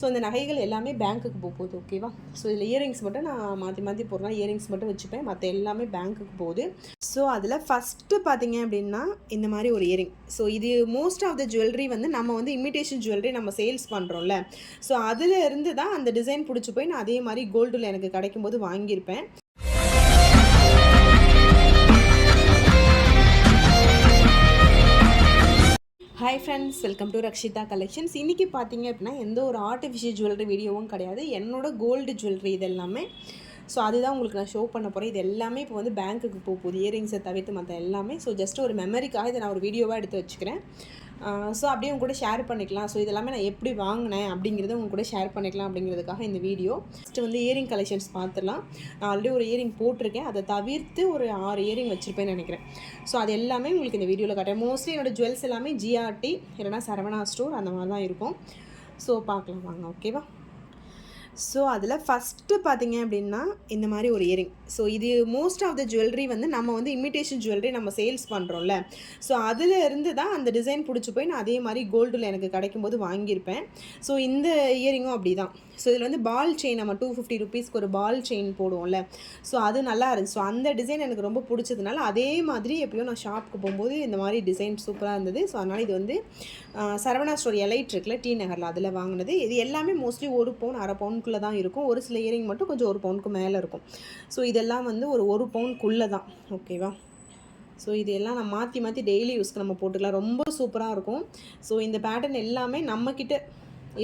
So இந்த நகைகள் எல்லாமே பேங்க்குக்கு போகுது. ஓகேவா? ஸோ இதில் இயரிங்ஸ் மட்டும் நான் மாற்றி மாற்றி போடுறேன். இயரிங்ஸ் மட்டும் வச்சுப்பேன், மற்ற எல்லாமே பேங்க்குக்கு போகுது. ஸோ அதில் ஃபஸ்ட்டு பார்த்தீங்க அப்படின்னா இந்த மாதிரி ஒரு இயரிங். ஸோ இது மோஸ்ட் ஆஃப் த ஜுவல்லரி வந்து நம்ம வந்து இமிடேஷன் ஜுவல்லரி நம்ம சேல்ஸ் பண்ணுறோம்ல. ஸோ அதில் இருந்து தான் அந்த டிசைன் பிடிச்சி போய் நான் அதே மாதிரி கோல்டில் எனக்கு கிடைக்கும்போது வாங்கியிருப்பேன். Hi friends, welcome to Rakshitha collections. இன்றைக்கி பார்த்தீங்க அப்படின்னா எந்த ஒரு ஆர்டிஃபிஷியல் ஜுவல்லரி வீடியோவும் கிடையாது. என்னோடய கோல்டு ஜுவல்லரி இது எல்லாமே. ஸோ அதுதான் உங்களுக்கு நான் ஷோ பண்ண போகிறேன். இது எல்லாமே இப்போ வந்து பேங்க்குக்கு போகுது, இயரிங்ஸை தவிர்த்து மற்ற எல்லாமே. ஸோ ஜஸ்ட் ஒரு மெமரிக்காக இதை நான் ஒரு வீடியோவாக எடுத்து வச்சுக்கிறேன். ஸோ அப்படியே உங்க கூட ஷேர் பண்ணிக்கலாம். ஸோ இதெல்லாமே நான் எப்படி வாங்கினேன் அப்படிங்கிறத உங்க கூட ஷேர் பண்ணிக்கலாம் அப்படிங்கிறதுக்காக இந்த வீடியோ. ஃபஸ்ட்டு வந்து இயரிங் கலெக்ஷன்ஸ் பார்த்துடலாம். நான் ஆல்ரெடி ஒரு இயரிங் போட்டிருக்கேன், அதை தவிர்த்து ஒரு 6 இயரிங் வச்சுருப்பேன்னு நினைக்கிறேன். ஸோ அது எல்லாமே உங்களுக்கு இந்த வீடியோவில் காட்டுறேன். மோஸ்ட்லி என்னோடய ஜுவல்ஸ் எல்லாமே ஜிஆர்டி இல்லைனா சரவணா ஸ்டோர் அந்த மாதிரி தான் இருக்கும். ஸோ பார்க்கலாம் வாங்க. ஓகேவா? ஸோ அதில் ஃபஸ்ட்டு பார்த்தீங்க அப்படின்னா இந்த மாதிரி ஒரு இயரிங். ஸோ இது மோஸ்ட் ஆஃப் த ஜுவல்லரி வந்து நம்ம வந்து இமிடேஷன் ஜுவல்லரி நம்ம சேல்ஸ் பண்ணுறோம்ல. ஸோ அதில் இருந்து தான் அந்த டிசைன் பிடிச்சி போய் நான் அதே மாதிரி கோல்டில் எனக்கு கிடைக்கும்போது வாங்கியிருப்பேன். ஸோ இந்த இயரிங்கும் அப்படி தான். ஸோ இதில் வந்து பால் செயின் நம்ம 250 ருபீஸ்க்கு ஒரு பால் செயின் போடுவோம்ல. ஸோ அது நல்லா இருந்துச்சு. ஸோ அந்த டிசைன் எனக்கு ரொம்ப பிடிச்சதுனால அதே மாதிரி எப்படியோ நான் ஷாப்புக்கு போகும்போது இந்த மாதிரி டிசைன் சூப்பராக இருந்தது. ஸோ அதனால் இது வந்து சரவணா ஸ்டோர் எலைட் இருக்குல்ல, டி நகரில், அதில் வாங்கினது. இது எல்லாமே மோஸ்ட்லி 1 பவுன் 1/2 பவுனுக்குள்ளே தான் இருக்கும். ஒரு சில இயரிங் மட்டும் கொஞ்சம் 1 பவுனுக்கு மேலே இருக்கும். ஸோ இதெல்லாம் வந்து ஒரு 1 பவுனுக்குள்ளே தான். ஓகேவா? ஸோ இது எல்லாம் நான் மாற்றி மாற்றி டெய்லி யூஸ்க்கு நம்ம போட்டுக்கலாம். ரொம்ப சூப்பராக இருக்கும். ஸோ இந்த பேட்டர்ன் எல்லாமே நம்மக்கிட்ட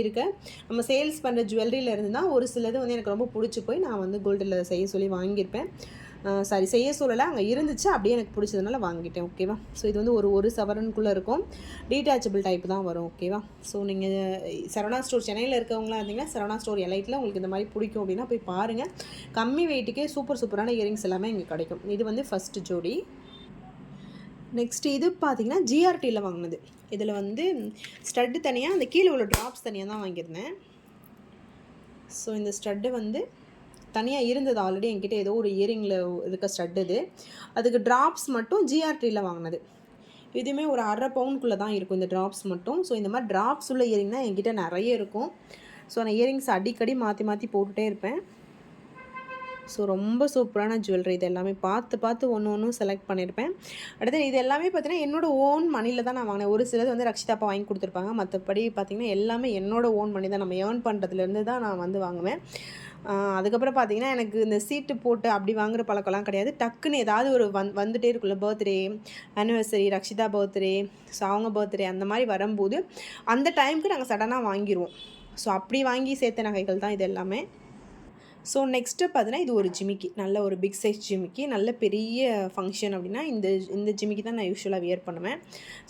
இருக்க நம்ம சேல்ஸ் பண்ணுற ஜுவல்லரியிலேருந்து தான் ஒரு சிலது வந்து எனக்கு ரொம்ப பிடிச்சி போய் நான் வந்து கோல்டில் செய்ய சொல்லி வாங்கியிருப்பேன். சாரி, செய்ய சொல்லலை, அங்கே இருந்துச்சு, அப்படியே எனக்கு பிடிச்சதுனால வாங்கிட்டேன். ஓகேவா? ஸோ இது வந்து ஒரு சவரனுக்குள்ளே இருக்கும். டீட்டாச்சபிள் டைப் தான் வரும். ஓகேவா? ஸோ நீங்கள் சரவணா ஸ்டோர் சென்னையில் இருக்கவங்களாம் இருந்தீங்கன்னா சரவணா ஸ்டோர் எலைட்டில் உங்களுக்கு இந்த மாதிரி பிடிக்கும் அப்படின்னா போய் பாருங்கள். கம்மி வெயிட்டுக்கே சூப்பரான இயரிங்ஸ் எல்லாமே இங்கே கிடைக்கும். இது வந்து ஃபஸ்ட்டு ஜோடி. நெக்ஸ்ட்டு இது பார்த்திங்கன்னா ஜிஆர்டியில் வாங்கினது. இதில் வந்து ஸ்டட்டு தனியாக, அந்த கீழே உள்ள ட்ராப்ஸ் தனியாக தான் வாங்கியிருந்தேன். ஸோ இந்த ஸ்டட்டு வந்து தனியாக இருந்தது ஆல்ரெடி என்கிட்ட, ஏதோ ஒரு இயரிங்கில் இருக்க ஸ்டட் இது. அதுக்கு ட்ராப்ஸ் மட்டும் ஜிஆர்டியில் வாங்கினது. இதுவுமே ஒரு 1/2 பவுனுக்குள்ளே தான் இருக்கும் இந்த ட்ராப்ஸ் மட்டும். ஸோ இந்த மாதிரி ட்ராப்ஸ் உள்ள இயரிங் தான் என்கிட்ட நிறைய இருக்கும். ஸோ நான் இயரிங்ஸ் அடிக்கடி மாற்றி மாற்றி போட்டுகிட்டே இருப்பேன். ஸோ ரொம்ப சூப்பரான ஜுவல்லரி. இது எல்லாமே பார்த்து ஒன்று செலக்ட் பண்ணியிருப்பேன். அடுத்து இது எல்லாமே பார்த்தீங்கன்னா என்னோடய ஓன் மணியில் தான் நான் வாங்கினேன். ஒரு சிலது வந்து ரக்ஷிதாப்பா வாங்கி கொடுத்துருப்பாங்க. மற்றபடி பார்த்திங்கன்னா எல்லாமே என்னோடய ஓன் மணி தான். நம்ம ஏர்ன் பண்ணுறதுலேருந்து தான் நான் வந்து வாங்குவேன். அதுக்கப்புறம் பார்த்திங்கன்னா எனக்கு இந்த சீட்டு போட்டு அப்படி வாங்குகிற பழக்கம்லாம் கிடையாது. டக்குன்னு ஏதாவது ஒரு வந்துகிட்டே இருக்குல்ல, birthday, anniversary, Rakshitha birthday, so அவங்க பர்த்டே அந்த மாதிரி வரும்போது அந்த டைமுக்கு நாங்கள் சடனாக வாங்கிடுவோம். ஸோ அப்படி வாங்கி சேர்த்த நகைகள் தான் இது எல்லாமே. ஸோ நெக்ஸ்ட்டு பார்த்தீங்கன்னா இது ஒரு ஜிமிக்கி, நல்ல ஒரு பிக் சைஸ் ஜிமிக்கி. நல்ல பெரிய ஃபங்க்ஷன் அப்படின்னா இந்த ஜிமிக்கி தான் நான் யூஸ்வலாக வியர் பண்ணுவேன்.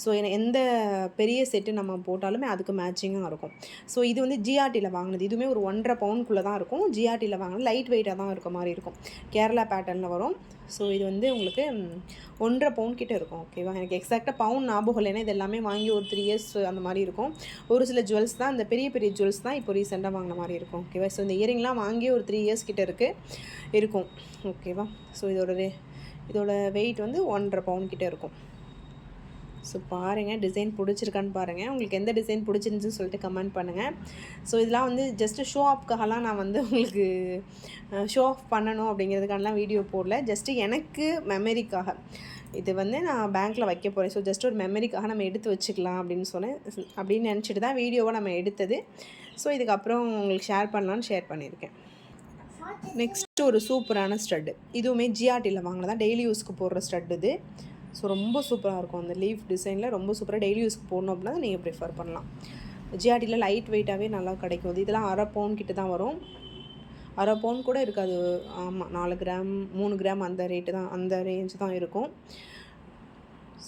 ஸோ எந்த பெரிய செட்டு நம்ம போட்டாலுமே அதுக்கு மேட்சிங்காக இருக்கும். ஸோ இது வந்து ஜிஆர்டியில் வாங்கினது. இதுவுமே ஒரு 1/2 பவுனுக்குள்ளே தான் இருக்கும். ஜிஆர்டியில் வாங்கினது. லைட் வெயிட்டாக தான் இருக்க மாதிரி இருக்கும். கேரளா பேட்டர்னில் வரும். ஸோ இது வந்து உங்களுக்கு 1/2 பவுன் கிட்டே இருக்கும். ஓகேவா? எனக்கு எக்ஸாக்டாக பவுன் ஞாபகம் இல்லைன்னா இது எல்லாமே வாங்கி ஒரு 3 இயர்ஸ் அந்த மாதிரி இருக்கும். ஒரு சில ஜுவல்ஸ் தான், அந்த பெரிய ஜுவல்ஸ் தான் இப்போ ரீசெண்டாக வாங்கின மாதிரி இருக்கும். ஓகேவா? ஸோ இந்த இயரிங்லாம் வாங்கி ஒரு 3 இயர்ஸ் கிட்டே இருக்கும். ஓகேவா? ஸோ இதோட வெயிட் வந்து 1/2 பவுன் கிட்டே இருக்கும். ஸோ பாருங்கள், டிசைன் பிடிச்சிருக்கான்னு பாருங்கள். உங்களுக்கு எந்த டிசைன் பிடிச்சிருந்துச்சுன்னு சொல்லிட்டு கமெண்ட் பண்ணுங்கள். ஸோ இதெல்லாம் வந்து ஜஸ்ட்டு ஷோ ஆஃப்காகலாம் நான் வந்து உங்களுக்கு ஷோ ஆஃப் பண்ணணும் அப்படிங்கிறதுக்கானலாம் வீடியோ போடல. ஜஸ்ட்டு எனக்கு மெமரிக்காக இது வந்து நான் பேங்க்கில் வைக்க போகிறேன். ஸோ ஜஸ்ட் ஒரு மெமரிக்காக நம்ம எடுத்து வச்சுக்கலாம் அப்படின்னு நினச்சிட்டு தான் வீடியோவை நம்ம எடுத்தது. ஸோ இதுக்கப்புறம் உங்களுக்கு ஷேர் பண்ணலான்னு ஷேர் பண்ணியிருக்கேன். நெக்ஸ்ட்டு ஒரு சூப்பரான ஸ்டட்டு. இதுவுமே ஜிஆர்டியில் வாங்கினதான், டெய்லி யூஸ்க்கு போடுற ஸ்டட் இது. ஸோ ரொம்ப சூப்பராக இருக்கும். அந்த லீஃப் டிசைனில் ரொம்ப சூப்பராக டெய்லி யூஸ்க்கு போடணும் அப்படின்னா நீங்கள் ப்ரிஃபர் பண்ணலாம். ஜிஆர்டியில் லைட் வெயிட்டாகவே நல்லா கிடைக்கும். இதெல்லாம் 1/2 பவுன் கிட்ட தான் வரும். 1/2 பவுன் கூட இருக்காது. ஆமாம், 4 கிராம் 3 கிராம் அந்த ரேட்டு தான், அந்த ரேஞ்சு தான் இருக்கும்.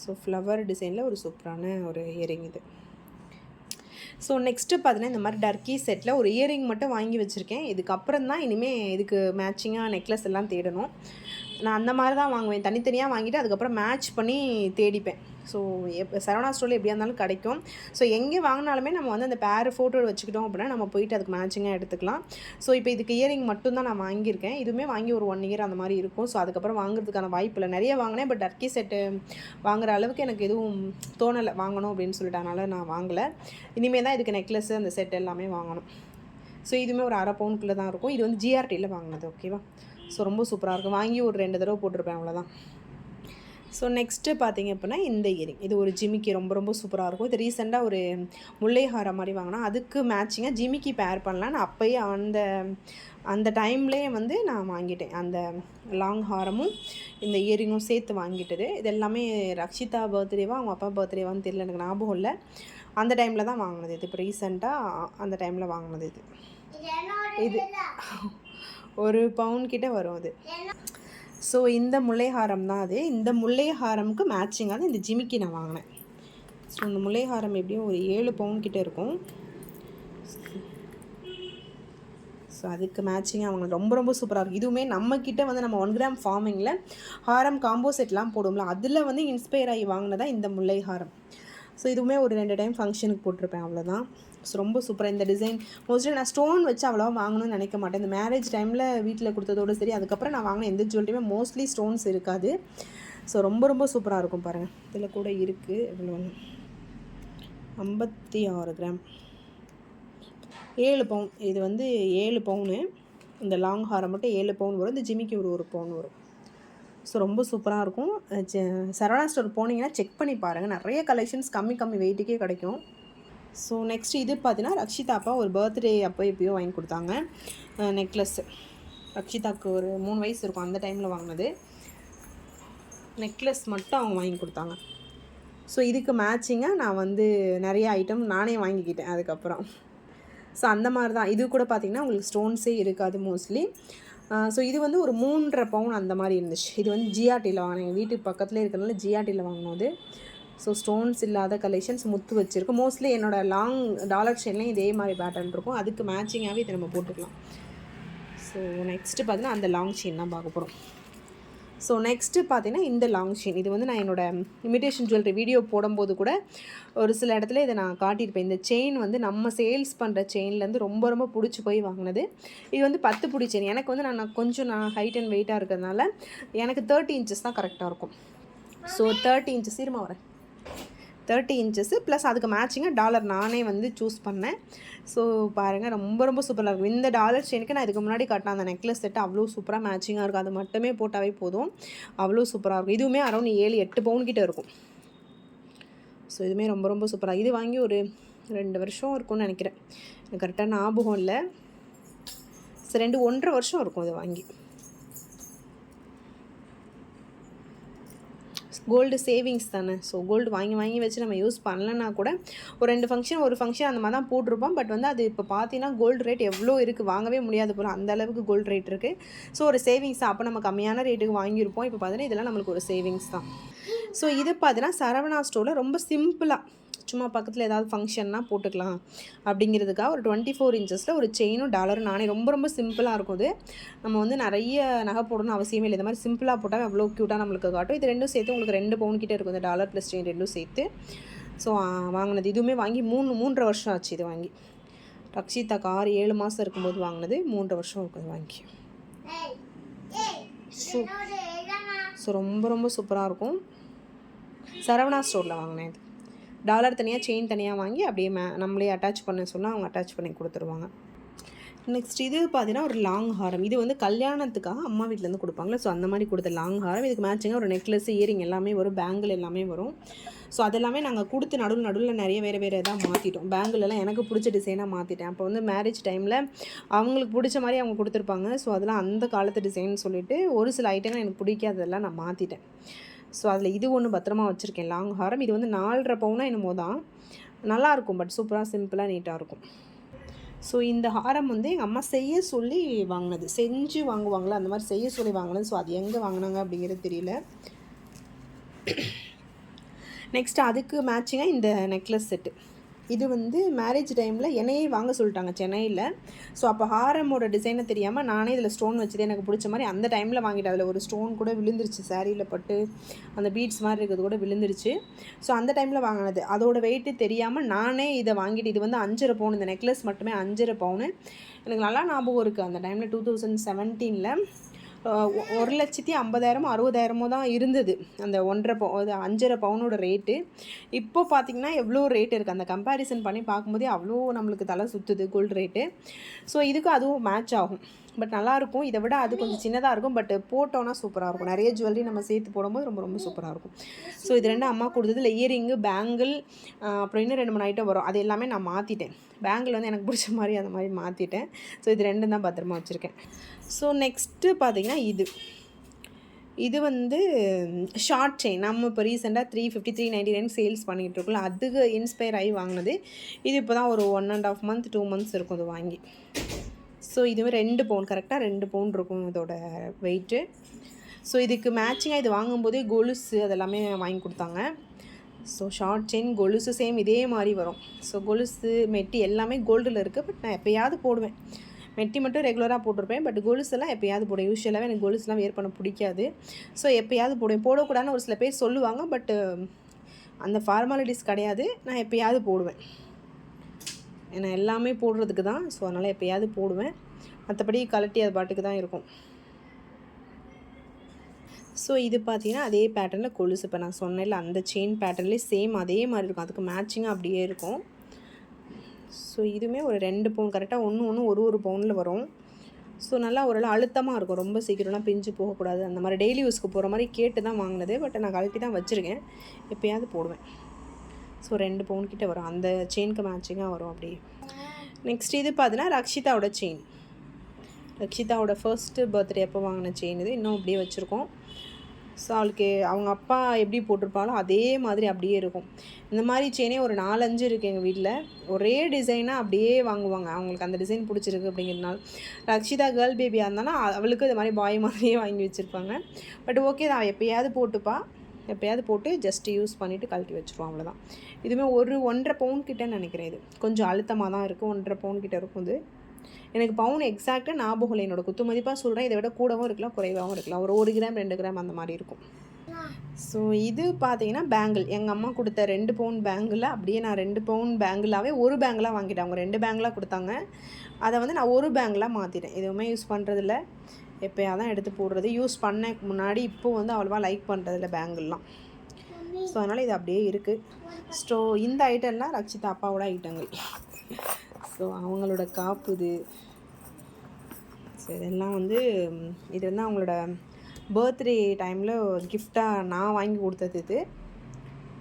ஸோ ஃப்ளவர் டிசைனில் ஒரு சூப்பரான ஒரு இயரிங் இது. ஸோ நெக்ஸ்ட்டு பார்த்தீங்கன்னா இந்த மாதிரி டர்க்கி செட்டில் ஒரு இயரிங் மட்டும் வாங்கி வச்சுருக்கேன். இதுக்கப்புறம் தான் இனிமேல் இதுக்கு மேட்சிங்காக நெக்லஸ் எல்லாம் தேடணும். நான் அந்த மாதிரி தான் வாங்குவேன். தனித்தனியாக வாங்கிட்டு அதுக்கப்புறம் மேட்ச் பண்ணி தேடிப்பேன். ஸோ சரவணா ஸ்டோரில் எப்படியா இருந்தாலும் கிடைக்கும். ஸோ எங்கே வாங்கினாலுமே நம்ம வந்து அந்த பேர் ஃபோட்டோ வச்சுக்கிட்டோம் அப்படின்னா நம்ம போயிட்டு அதுக்கு மேட்சிங்காக எடுத்துக்கலாம். ஸோ இப்போ இதுக்கு இயரிங் மட்டும்தான் நான் வாங்கியிருக்கேன். இதுவுமே வாங்கி ஒரு 1 இயர் அந்த மாதிரி இருக்கும். ஸோ அதுக்கப்புறம் வாங்குறதுக்கான வாய்ப்பு இல்லை. நிறைய வாங்கினேன், பட் டர்க்கி செட்டு வாங்குற அளவுக்கு எனக்கு எதுவும் தோணலை வாங்கணும் அப்படின்னு சொல்லிட்டு, அதனால் நான் வாங்கலை. இனிமேல் தான் இதுக்கு நெக்லஸ்ஸு அந்த செட் எல்லாமே வாங்கணும். ஸோ இதுவுமே ஒரு அரை பவுனுக்குள்ளே தான் இருக்கும். இது வந்து ஜிஆர்டியில் வாங்கினது. ஓகேவா? ஸோ ரொம்ப சூப்பராக இருக்கும். வாங்கி ஒரு 2 தடவை போட்டிருப்பேன், அவ்வளோதான். ஸோ நெக்ஸ்ட்டு பார்த்திங்க அப்படின்னா இந்த இயரிங், இது ஒரு ஜிமிக்கி ரொம்ப ரொம்ப சூப்பராக இருக்கும். இது ரீசெண்டாக ஒரு முல்லை ஹாரம் மாதிரி வாங்கினா அதுக்கு மேட்சிங்காக ஜிமிக்கி பேர் பண்ணலாம். நான் அப்போயே அந்த டைம்லேயே வந்து நான் வாங்கிட்டேன். அந்த லாங் ஹாரமும் இந்த இயரிங்கும் சேர்த்து வாங்கிட்டது. இது எல்லாமே ரக்ஷிதா பர்த்டேவா அவங்க அப்பா பர்த்டேவான்னு தெரியல, எனக்கு ஞாபகம் இல்லை. அந்த டைமில் தான் வாங்கினது இது. இப்போ ரீசெண்டாக அந்த டைமில் வாங்கினது இது. இது 1 பவுன் கிட்டே வரும் அது. ஸோ இந்த முல்லைஹாரம் தான் அது. இந்த முல்லைஹாரமுக்கு மேட்சிங்காக இந்த ஜிமிக்கி நான் வாங்கினேன். ஸோ இந்த முல்லைஹாரம் எப்படியும் ஒரு 7 பவுன் கிட்டே இருக்கும். ஸோ அதுக்கு மேட்சிங்காக அவங்க ரொம்ப ரொம்ப சூப்பராக இருக்கும். இதுவுமே நம்மக்கிட்ட வந்து நம்ம 1 கிராம் ஃபார்மிங்கில் ஹாரம் காம்போ செட்லாம் போடுவோம்ல, அதில் வந்து இன்ஸ்பயர் ஆகி வாங்கினதான் இந்த முல்லைஹாரம். ஸோ இதுவுமே ஒரு 2 டைம் ஃபங்க்ஷனுக்கு போட்டிருப்பேன், அவ்வளோதான். ஸோ ரொம்ப சூப்பராக இந்த டிசைன். மோஸ்ட்லி நான் ஸ்டோன் வச்சு அவ்வளோவா வாங்கணும்னு நினைக்க மாட்டேன். இந்த மேரேஜ் டைமில் வீட்டில் கொடுத்ததோடு சரி, அதுக்கப்புறம் நான் வாங்கின எந்த ஜுவல்லரியுமே மோஸ்ட்லி ஸ்டோன்ஸ் இருக்காது. ஸோ ரொம்ப ரொம்ப சூப்பராக இருக்கும் பாருங்கள். இதில் கூட இருக்குது இவ்வளோ ஒன்று 56 கிராம் 7 பவுன். இது வந்து 7 பவுனு. இந்த லாங் ஹாரம் மட்டும் 7 பவுன் வரும். இந்த ஜிமிக்கி ஒரு 1 பவுன் வரும். ஸோ ரொம்ப சூப்பராக இருக்கும். சரவணா ஸ்டோர் போனீங்கன்னா செக் பண்ணி பாருங்கள், நிறைய கலெக்ஷன்ஸ் கம்மி வெயிட்டுக்கே கிடைக்கும். ஸோ நெக்ஸ்ட்டு இது பார்த்தீங்கன்னா ரக்ஷிதா அப்பா ஒரு பர்த்டே அப்போ எப்போயோ வாங்கி கொடுத்தாங்க நெக்லஸ்ஸு. ரக்ஷிதாவுக்கு ஒரு 3 வயசு இருக்கும், அந்த டைமில் வாங்கினது. நெக்லஸ் மட்டும் அவங்க வாங்கி கொடுத்தாங்க. ஸோ இதுக்கு மேட்சிங்காக நான் வந்து நிறைய ஐட்டம் நானே வாங்கிக்கிட்டேன் அதுக்கப்புறம். ஸோ அந்த மாதிரி தான் இது கூட பார்த்திங்கன்னா உங்களுக்கு ஸ்டோன்ஸே இருக்காது மோஸ்ட்லி. ஸோ இது வந்து ஒரு 3.5 பவுன் அந்த மாதிரி இருந்துச்சு. இது வந்து ஜிஆர்டியில் வாங்கினேன், எங்கள் வீட்டுக்கு பக்கத்துலேயே இருக்கிறதுனால ஜிஆர்டியில் வாங்கினது. ஸோ ஸ்டோன்ஸ் இல்லாத கலெக்ஷன்ஸ் முத்து வச்சுருக்கு. மோஸ்ட்லி என்னோடய லாங் டாலர் செயின்லேயும் இதே மாதிரி பேட்டர்ன் இருக்கும், அதுக்கு மேட்சிங்காகவே இதை நம்ம போட்டுக்கலாம். ஸோ நெக்ஸ்ட்டு பார்த்தீங்கன்னா அந்த லாங் செயின் தான் பார்க்க போகிறோம். ஸோ நெக்ஸ்ட்டு பார்த்தீங்கன்னா இந்த லாங் செயின், இது வந்து நான் என்னோடய இமிடேஷன் ஜுவல்லரி வீடியோ போடும்போது கூட ஒரு சில இடத்துல இதை நான் காட்டியிருப்பேன். இந்த செயின் வந்து நம்ம சேல்ஸ் பண்ணுற செயின்லேருந்து ரொம்ப ரொம்ப பிடிச்சி போய் வாங்கினது. இது வந்து 10 புடி செயின். எனக்கு வந்து நான் ஹைட் அண்ட் வெயிட்டாக இருக்கிறதுனால எனக்கு 30 இன்ச்சஸ் தான் கரெக்டாக இருக்கும். ஸோ 30 இன்ச்சஸ் இருமா வரேன் 30 இன்ச்சஸ் ப்ளஸ் அதுக்கு மேட்சிங்காக டாலர் நானே வந்து சூஸ் பண்ணேன். ஸோ பாருங்கள் ரொம்ப ரொம்ப சூப்பராக இருக்கும். இந்த டாலர் செயினுக்கு நான் இதுக்கு முன்னாடி காட்டின அந்த நெக்லஸ் செட்டு அவ்வளோ சூப்பராக மேட்சிங்காக இருக்கும். அது மட்டுமே போட்டாவே போதும், அவ்வளோ சூப்பராக இருக்கும். இதுவுமே அரௌண்ட் 7-8 பவுன் கிட்டே இருக்கும். ஸோ இதுவுமே ரொம்ப ரொம்ப சூப்பராக. இது வாங்கி ஒரு 2 வருஷம் இருக்கும்னு நினைக்கிறேன், எனக்கு கரெக்டாக ஞாபகம் இல்லை. ஸோ 1.5 வருஷம் இருக்கும் இது வாங்கி. கோல்டு சேவிங்ஸ் தானே. ஸோ கோல்டு வாங்கி வச்சு நம்ம யூஸ் பண்ணலன்னா கூட ஒரு 2 ஃபங்க்ஷன் ஒரு ஃபங்க்ஷன் அந்த மாதிரி தான் போட்டிருப்போம். பட் வந்து அது இப்போ பார்த்தீங்கன்னா கோல்டு ரேட் எவ்வளோ இருக்குது, வாங்கவே முடியாது போல் அந்த அளவுக்கு கோல்டு ரேட் இருக்குது. ஸோ ஒரு சேவிங்ஸ் தான். அப்போ நம்ம கம்மியான ரேட்டுக்கு வாங்கியிருப்போம். இப்போ பார்த்தீங்கன்னா இதெல்லாம் நம்மளுக்கு ஒரு சேவிங்ஸ் தான். ஸோ இது பார்த்தீங்கன்னா சரவணா ஸ்டோரில் ரொம்ப சிம்பிளாக சும்மா பக்கத்தில் ஏதாவது ஃபங்க்ஷன்னா போட்டுக்கலாம் அப்படிங்கிறதுக்காக ஒரு 24 இன்ச்சஸில் ஒரு செயினும் டாலரும் நானே ரொம்ப ரொம்ப சிம்பிளாக இருக்கும். இது நம்ம வந்து நிறைய நகை போடணும்னு அவசியமே இல்லை. இந்த மாதிரி சிம்பிளாக போட்டால் அவ்வளோ க்யூட்டாக நம்மளுக்கு காட்டும். இது 2 சேர்த்து உங்களுக்கு 2 பவுன் கிட்டே இருக்கும், இந்த டாலர் ப்ளஸ் செயின் 2 சேர்த்து. ஸோ வாங்கினது இதுவுமே வாங்கி 3.5 வருஷம் ஆச்சு. இது வாங்கி ரக்ஷிதாக்கு 6-7 மாதம் இருக்கும்போது வாங்கினது, 3 வருஷம் இருக்குது வாங்கி. ஸோ ரொம்ப ரொம்ப சூப்பராக இருக்கும். சரவணா ஸ்டோரில் வாங்கினேன். இது டாலர் தனியாக செயின் தனியாக வாங்கி அப்படியே நம்மளே அட்டாச் பண்ண சொன்னால் அவங்க அட்டாச் பண்ணி கொடுத்துருவாங்க. நெக்ஸ்ட் இது பார்த்தீங்கன்னா ஒரு லாங் ஹாரம். இது வந்து கல்யாணத்துக்காக அம்மா வீட்டிலேருந்து கொடுப்பாங்களே, ஸோ அந்த மாதிரி கொடுத்த லாங் ஹாரம். இதுக்கு மேட்சிங்காக ஒரு நெக்லஸ், இயரிங் எல்லாமே வரும், பேங்கிள் எல்லாமே வரும். ஸோ அதெல்லாமே நாங்கள் கொடுத்து நடுவில் நிறைய வேறு தான் மாற்றிட்டோம். பேங்கிலெலாம் எனக்கு பிடிச்ச டிசைனாக மாற்றிட்டேன். அப்போ வந்து மேரேஜ் டைமில் அவங்களுக்கு பிடிச்ச மாதிரி அவங்க கொடுத்துருப்பாங்க. ஸோ அதெல்லாம் அந்த காலத்து டிசைன் சொல்லிவிட்டு ஒரு சில ஐட்டங்கள் எனக்கு பிடிக்காததெல்லாம் நான் மாற்றிட்டேன். ஸோ அதில் இது ஒன்று பத்திரமா வச்சுருக்கேன், லாங் ஹாரம். இது வந்து 4.5 பவுனா என்னமோ தான், நல்லாயிருக்கும். பட் சூப்பராக சிம்பிளாக நீட்டாக இருக்கும். ஸோ இந்த ஹாரம் வந்து எங்கள் அம்மா செய்ய சொல்லி வாங்கினது, செஞ்சு வாங்குவாங்களே அந்த மாதிரி செய்ய சொல்லி வாங்கினது. ஸோ அது எங்கே வாங்கினாங்க அப்படிங்கிறது தெரியல. நெக்ஸ்ட் அதுக்கு மேட்சிங்காக இந்த நெக்லஸ் செட்டு. இது வந்து மேரேஜ் டைமில் என்னையே வாங்க சொல்லிட்டாங்க சென்னையில். ஸோ அப்போ ஹாரமோட டிசைனை தெரியாமல் நானே இதில் ஸ்டோன் வச்சது எனக்கு பிடிச்ச மாதிரி அந்த டைமில் வாங்கிட்டேன். அதில் ஒரு ஸ்டோன் கூட விழுந்துருச்சு, சாரியில் பட்டு அந்த பீட்ஸ் மாதிரி இருக்கிறது கூட விழுந்துருச்சு. ஸோ அந்த டைமில் வாங்கினது, அதோட வெயிட்டு தெரியாமல் நானே இதை வாங்கிட்டு. இது வந்து 5.5 பவுன், இந்த நெக்லஸ் மட்டுமே 5.5 பவுனு. எனக்கு நல்லா ஞாபகம் இருக்குது. அந்த டைமில் 2017 1,50,000 60,000 தான் இருந்தது அந்த 5.5 பவுனோட ரேட்டு. இப்போ பார்த்திங்கன்னா எவ்வளோ ரேட் இருக்குது, அந்த கம்பேரிசன் பண்ணி பார்க்கும்போதே அவ்வளோ நம்மளுக்கு தலை சுற்றுது கோல்டு ரேட்டு. ஸோ இதுக்கு அதுவும் மேட்ச் ஆகும். பட் நல்லாயிருக்கும். இதை விட அது கொஞ்சம் சின்னதாக இருக்கும், பட் போட்டோன்னா சூப்பராக இருக்கும். நிறைய ஜுவல்லரி நம்ம சேர்த்து போடும்போது ரொம்ப ரொம்ப சூப்பராக இருக்கும். ஸோ இது 2 அம்மா கொடுத்தது. இயரிங்கு, பேங்கிள், அப்புறம் இன்னும் 2 3 ஐட்டம் வரும். அது எல்லாமே நான் மாற்றிட்டேன். பேங்கிள் வந்து எனக்கு பிடிச்ச மாதிரி அந்த மாதிரி மாற்றிட்டேன். ஸோ இது 2 தான் பத்திரமா வச்சுருக்கேன். ஸோ நெக்ஸ்ட்டு பார்த்திங்கன்னா இது வந்து ஷார்ட் செயின். நம்ம இப்போ ரீசெண்டாக 350 399 சேல்ஸ் பண்ணிகிட்டு இருக்கோம்ல, அதுக்கு இன்ஸ்பயர் ஆகி வாங்கினது. இது இப்போ தான் ஒரு 1.5 month 2 months இருக்கும் இது வாங்கி. ஸோ இதுவே 2 பவுன், கரெக்டாக 2 பவுன் இருக்கும் இதோட வெயிட்டு. ஸோ இதுக்கு மேட்சிங்காக இது வாங்கும்போதே கொலுசு அதெல்லாமே வாங்கி கொடுத்தாங்க. ஸோ ஷார்ட் செயின், கொலுசு சேம் இதே மாதிரி வரும். ஸோ கொலுசு, மெட்டி எல்லாமே கோல்டில் இருக்குது. பட் நான் எப்போயாவது போடுவேன். மெட்டி மட்டும் ரெகுலராக போட்டிருப்பேன். பட் கொலுசெல்லாம் எப்போயாவது போடுவேன். யூஸ்வலாகவே எனக்கு கொலுசுலாம் வேர் பண்ண பிடிக்காது. ஸோ எப்போயாவது போடுவேன். போடக்கூடாதுன்னு ஒரு சில பேர் சொல்லுவாங்க. பட்டு அந்த ஃபார்மாலிட்டிஸ் கிடையாது. நான் எப்போயாவது போடுவேன். ஏன்னா எல்லாமே போடுறதுக்கு தான். ஸோ அதனால் எப்போயாவது போடுவேன். மற்றபடி கலட்டி அது பாட்டுக்கு தான் இருக்கும். ஸோ இது பார்த்திங்கன்னா அதே பேட்டர்னில் கொலுசு, இப்போ நான் சொன்னேன்ல அந்த செயின் பேட்டர்ன்லேயே சேம் அதே மாதிரி இருக்கும். அதுக்கு மேட்சிங்காக அப்படியே இருக்கும். ஸோ இதுவுமே ஒரு 2 பவுன், கரெக்டாக ஒன்று ஒரு பவுனில் வரும். ஸோ நல்லா ஓரளவு அழுத்தமாக இருக்கும். ரொம்ப சீக்கிரம்லாம் பிஞ்சு போகக்கூடாது. அந்த மாதிரி டெய்லி யூஸ்க்கு போகிற மாதிரி கேட்டு தான் வாங்கினது. பட் நான் கழட்டி தான் வச்சுருக்கேன். எப்போயாவது போடுவேன். ஸோ 2 பவுன் கிட்டே வரும். அந்த செயினுக்கு மேட்சிங்காக வரும் அப்படியே. நெக்ஸ்ட் இது பார்த்தீங்கன்னா ரக்ஷிதாவோட செயின். ரக்ஷிதாவோட ஃபர்ஸ்ட்டு பர்த்டே அப்போ வாங்கின செயின் இது. இன்னும் அப்படியே வச்சுருக்கோம். ஸோ அவளுக்கு அவங்க அப்பா எப்படி போட்டிருப்பாங்களோ அதே மாதிரி அப்படியே இருக்கும். இந்த மாதிரி செயினே ஒரு 4-5 இருக்குது எங்கள் வீட்டில். ஒரே டிசைனாக அப்படியே வாங்குவாங்க. அவங்களுக்கு அந்த டிசைன் பிடிச்சிருக்கு அப்படிங்கிறதுனால. ரக்ஷிதா கேர்ள் பேபியாக இருந்தாலும் அவளுக்கு இது மாதிரி பாய் மாதிரியே வாங்கி வச்சுருப்பாங்க. பட் ஓகே தான், எப்போயாவது போட்டுப்பா. எப்போயாவது போட்டு ஜஸ்ட்டு யூஸ் பண்ணிவிட்டு கழட்டி வச்சுருவோம், அவ்வளோதான். இதுவுமே 1.5 பவுன் கிட்டேன்னு நினைக்கிறேன். இது கொஞ்சம் அழுத்தமாக தான் இருக்குது. 1.5 பவுன் கிட்டே இருக்கும். இது எனக்கு பவுன் எக்ஸாக்டாக ஞாபகம் இல்லை. என்னோடய குத்து மதிப்பாக சொல்கிறேன். இதை விட கூடவும் இருக்கலாம், குறைவாகவும் இருக்கலாம். ஒரு 1 கிராம் 2 கிராம் அந்த மாதிரி இருக்கும். ஸோ இது பார்த்தீங்கன்னா பேங்கிள். எங்கள் அம்மா கொடுத்த 2 பவுன் பேங்கில் அப்படியே நான் 2 பவுன் பேங்கிளாகவே ஒரு பேங்கிளாக வாங்கிட்டேன். அவங்க 2 பேங்கிளாக கொடுத்தாங்க. அதை வந்து நான் ஒரு பேங்கிளாக மாற்றிட்டேன். எதுவுமே யூஸ் பண்ணுறதில்ல. எப்போயாவது தான் எடுத்து போடுறது. யூஸ் பண்ண முன்னாடி இப்போ வந்து அவ்வளோவா லைக் பண்ணுறதில்ல பேங்கிள்லாம். ஸோ அதனால் இது அப்படியே இருக்குது. ஸோ இந்த ஐட்டம்லாம் ரக்ஷிதா அப்பாவோட ஐட்டங்கள். ஸோ அவங்களோட காப்பு இது. ஸோ இதெல்லாம் வந்து இது வந்து அவங்களோட பர்த்டே டைமில் கிஃப்டாக நான் வாங்கி கொடுத்தது இது.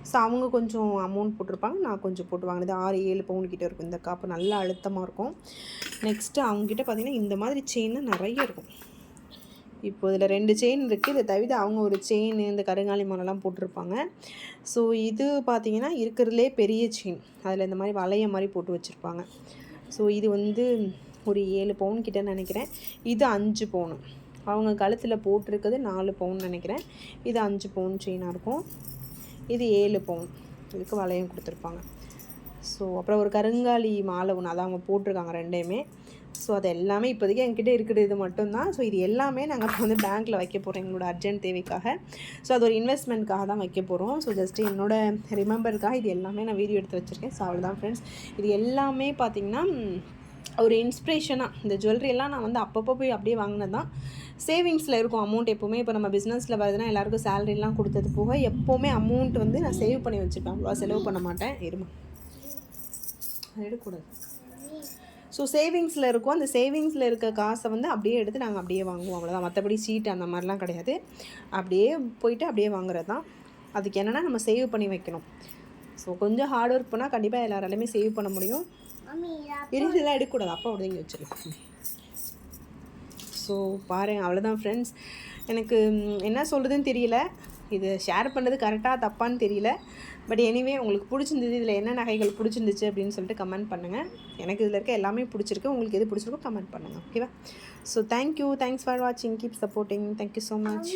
ஸோ அவங்க கொஞ்சம் அமௌண்ட் போட்டிருப்பாங்க, நான் கொஞ்சம் போட்டு வாங்கினது. 6-7 பவுன் கிட்டே இருக்கும். இந்த காப்பு நல்லா அழுத்தமாக இருக்கும். நெக்ஸ்ட்டு அவங்ககிட்ட பார்த்திங்கன்னா இந்த மாதிரி செயின் நிறைய இருக்கும். இப்போ இதில் 2 செயின் இருக்குது. இதை தவிர அவங்க ஒரு செயின், இந்த கருங்காலி மாலைலாம் போட்டிருப்பாங்க. ஸோ இது பார்த்திங்கன்னா இருக்கிறதுலே பெரிய செயின். அதில் இந்த மாதிரி வளைய மாதிரி போட்டு வச்சுருப்பாங்க. ஸோ இது வந்து ஒரு 7 பவுன் கிட்டே நினைக்கிறேன். இது 5 பவுன். அவங்க கழுத்தில் போட்டிருக்கிறது 4 பவுன் நினைக்கிறேன். இது 5 பவுன் செயினாக இருக்கும். இது 7 பவுன். இதுக்கு வளையம் கொடுத்துருப்பாங்க. ஸோ அப்புறம் ஒரு கருங்காலி மாலை ஒன்று, அதை அவங்க போட்டிருக்காங்க 2யுமே. ஸோ அது எல்லாமே இப்போதைக்கு என்கிட்ட இருக்கிறது இது மட்டும்தான். ஸோ இது எல்லாமே நாங்கள் வந்து பேங்க்கில் வைக்க போகிறோம் எங்களோட அர்ஜென்ட் தேவைக்காக. ஸோ அது ஒரு இன்வெஸ்ட்மெண்ட்காக தான் வைக்க போகிறோம். ஸோ ஜஸ்ட்டு என்னோடய ரிமெம்பருக்காக இது எல்லாமே நான் வீடியோ எடுத்து வச்சுருக்கேன். ஸோ அவ்வளோதான் ஃப்ரெண்ட்ஸ். இது எல்லாமே பார்த்திங்கன்னா ஒரு இன்ஸ்பிரேஷனாக, இந்த ஜுவல்லரியெல்லாம் நான் வந்து அப்பப்போ போய் அப்படியே வாங்கினது தான். சேவிங்ஸில் இருக்கும் அமௌண்ட் எப்போவுமே. இப்போ நம்ம பிஸ்னஸில் வருதுன்னா எல்லாேருக்கும் சேலரிலாம் கொடுத்தது போக எப்போவுமே அமௌண்ட் வந்து நான் சேவ் பண்ணி வச்சுருப்பேன். அவ்வளோவா செலவு பண்ண மாட்டேன். இருமா, அது எடுக்கக்கூடாது. ஸோ சேவிங்ஸில் இருக்கும். அந்த சேவிங்ஸில் இருக்க காசை வந்து அப்படியே எடுத்து நாங்கள் அப்படியே வாங்குவோம், அவ்வளோதான். மற்றபடி சீட் அந்த மாதிரிலாம் கிடையாது. அப்படியே போயிட்டு அப்படியே வாங்குறது தான். அதுக்கு என்னென்னா நம்ம சேவ் பண்ணி வைக்கணும். ஸோ கொஞ்சம் ஹார்ட் ஒர்க் பண்ணால் கண்டிப்பாக எல்லாராலையுமே சேவ் பண்ண முடியும். இருந்தெல்லாம் எடுக்கக்கூடாது, அப்பா அப்படிங்க வச்சுருக்கேன். ஸோ பாருங்கள், அவ்வளோதான் ஃப்ரெண்ட்ஸ். எனக்கு என்ன சொல்கிறதுன்னு தெரியல. இது ஷேர் பண்ணுறது கரெக்டாக தப்பான்னு தெரியல. பட் எனிவே உங்களுக்கு பிடிச்சிருந்தது, இதில் என்ன நகைகள் பிடிச்சிருந்துச்சு அப்படின்னு சொல்லிட்டு கமெண்ட் பண்ணுங்கள். எனக்கு இதில் இருக்க எல்லாமே பிடிச்சிருக்கு. உங்களுக்கு எது பிடிச்சிருக்கோ கமெண்ட் பண்ணுங்கள், ஓகேவா? ஸோ தேங்க்யூ, தேங்க்ஸ் ஃபார் வாட்சிங், keep supporting. Thank you so much.